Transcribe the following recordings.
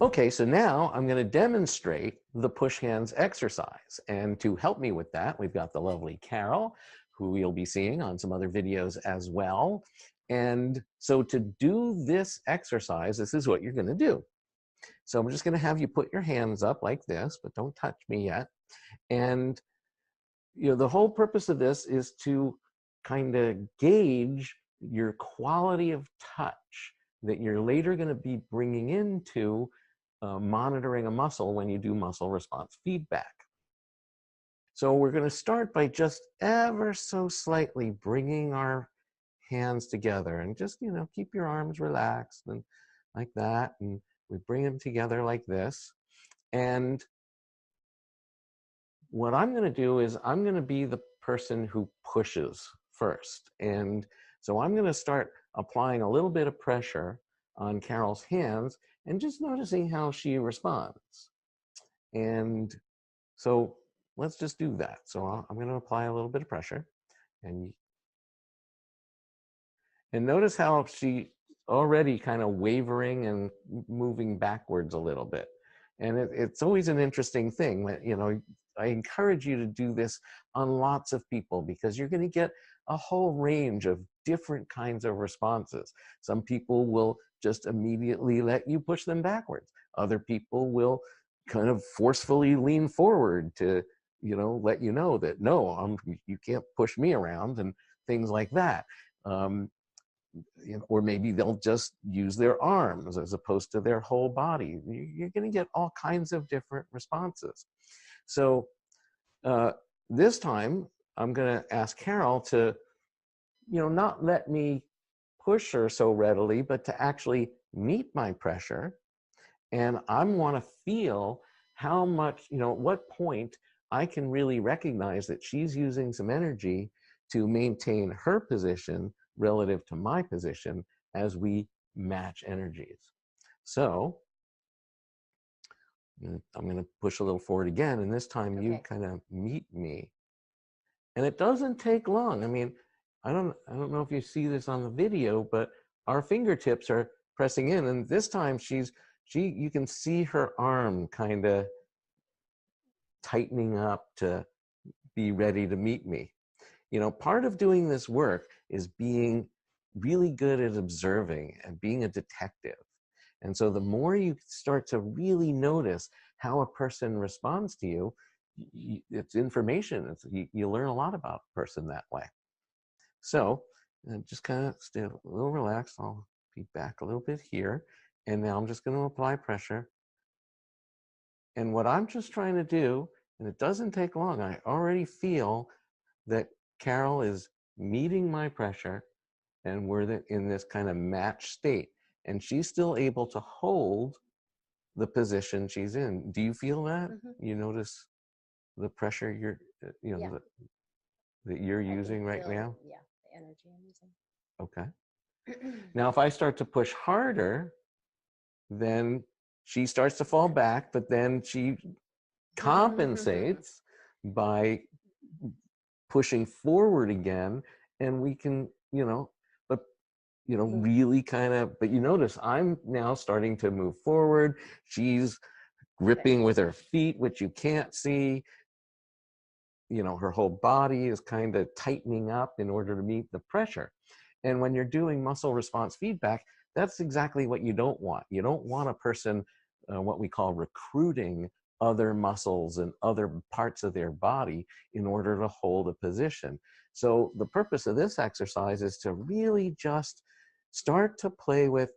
Okay, so now I'm going to demonstrate the push hands exercise. And to help me with that, we've got the lovely Carol, who you'll be seeing on some other videos as well. And so to do this exercise, this is what you're going to do. So I'm just going to have you put your hands up like this, but don't touch me yet. And the whole purpose of this is to kind of gauge your quality of touch that you're later going to be bringing into monitoring a muscle when you do muscle response feedback. So we're going to start by just ever so slightly bringing our hands together, and just, keep your arms relaxed and like that. And we bring them together like this. And what I'm going to do is I'm going to be the person who pushes first. And so I'm going to start applying a little bit of pressure on Carol's hands and just noticing how she responds. And so let's just do that. So I'm going to apply a little bit of pressure, and notice how she already kind of wavering and moving backwards a little bit. And it's always an interesting thing that, I encourage you to do this on lots of people, because you're going to get a whole range of different kinds of responses. Some people will just immediately let you push them backwards. Other people will kind of forcefully lean forward to, let you know that, no, you can't push me around, and things like that. Or maybe they'll just use their arms as opposed to their whole body. You're going to get all kinds of different responses. So this time, I'm going to ask Carol to, not let me push her so readily, but to actually meet my pressure. And I want to feel how much, at what point I can really recognize that she's using some energy to maintain her position relative to my position as we match energies. So I'm going to push a little forward again, and this time you kind of meet me. And it doesn't take long. I mean, I don't know if you see this on the video, but our fingertips are pressing in, and this time you can see her arm kind of tightening up to be ready to meet me. Part of doing this work is being really good at observing and being a detective. And so the more you start to really notice how a person responds to you, it's information. You learn a lot about a person that way. So just kind of stay a little relaxed. I'll be back a little bit here. And now I'm just going to apply pressure. And what I'm just trying to do, and it doesn't take long, I already feel that Carol is meeting my pressure, and we're in this kind of match state. And she's still able to hold the position she's in. Do you feel that? Mm-hmm. You notice the pressure you're, that you're using right now? Yeah, the energy I'm using. Okay. Now, if I start to push harder, then she starts to fall back, but then she compensates by pushing forward again, and we can, really kind of, but you notice I'm now starting to move forward. She's gripping with her feet, which you can't see. Her whole body is kind of tightening up in order to meet the pressure. And when you're doing muscle response feedback, that's exactly what you don't want. You don't want a person, what we call recruiting other muscles and other parts of their body in order to hold a position. So the purpose of this exercise is to really just start to play with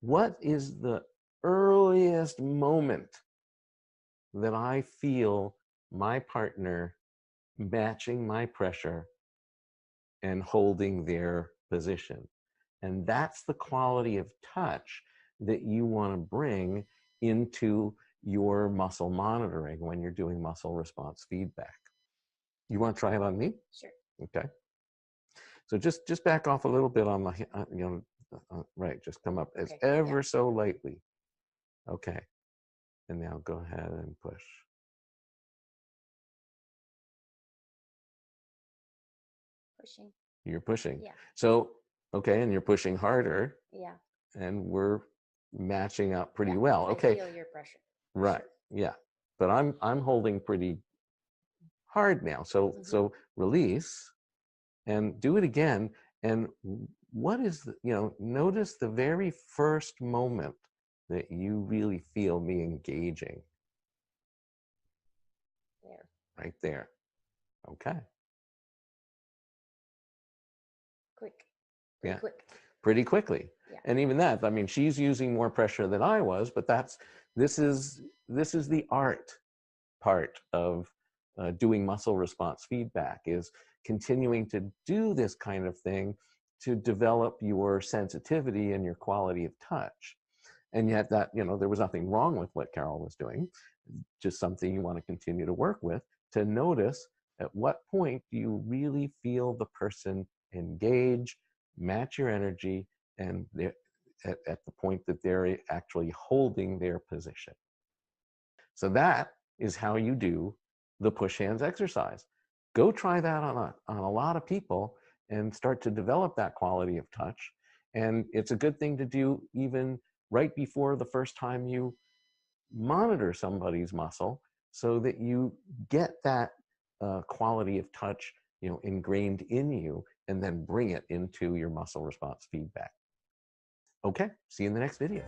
what is the earliest moment that I feel my partner matching my pressure and holding their position. And that's the quality of touch that you want to bring into your muscle monitoring when you're doing muscle response feedback. You want to try it on me? Sure. Okay. So just back off a little bit on the, right, just come up as ever so lightly. Okay. And now go ahead and push. Pushing. You're pushing. Yeah. So, okay, and you're pushing harder. Yeah. And we're matching up pretty Yeah, well. I Okay, feel your pressure. for right, sure. yeah. But I'm holding pretty hard now. So Mhm. so release and do it again. And what is the, notice the very first moment that you really feel me engaging There. right there. Okay. Quick. Pretty Yeah. quick. Pretty quickly. Yeah. And even that, I mean, she's using more pressure than I was, but this is the art part of doing muscle response feedback, is continuing to do this kind of thing to develop your sensitivity and your quality of touch. And yet that, there was nothing wrong with what Carol was doing, just something you want to continue to work with, to notice at what point do you really feel the person engage, match your energy, and at the point that they're actually holding their position. So that is how you do the push hands exercise. Go try that on a lot of people and start to develop that quality of touch. And it's a good thing to do even right before the first time you monitor somebody's muscle, so that you get that quality of touch, ingrained in you, and then bring it into your muscle response feedback. Okay, see you in the next video.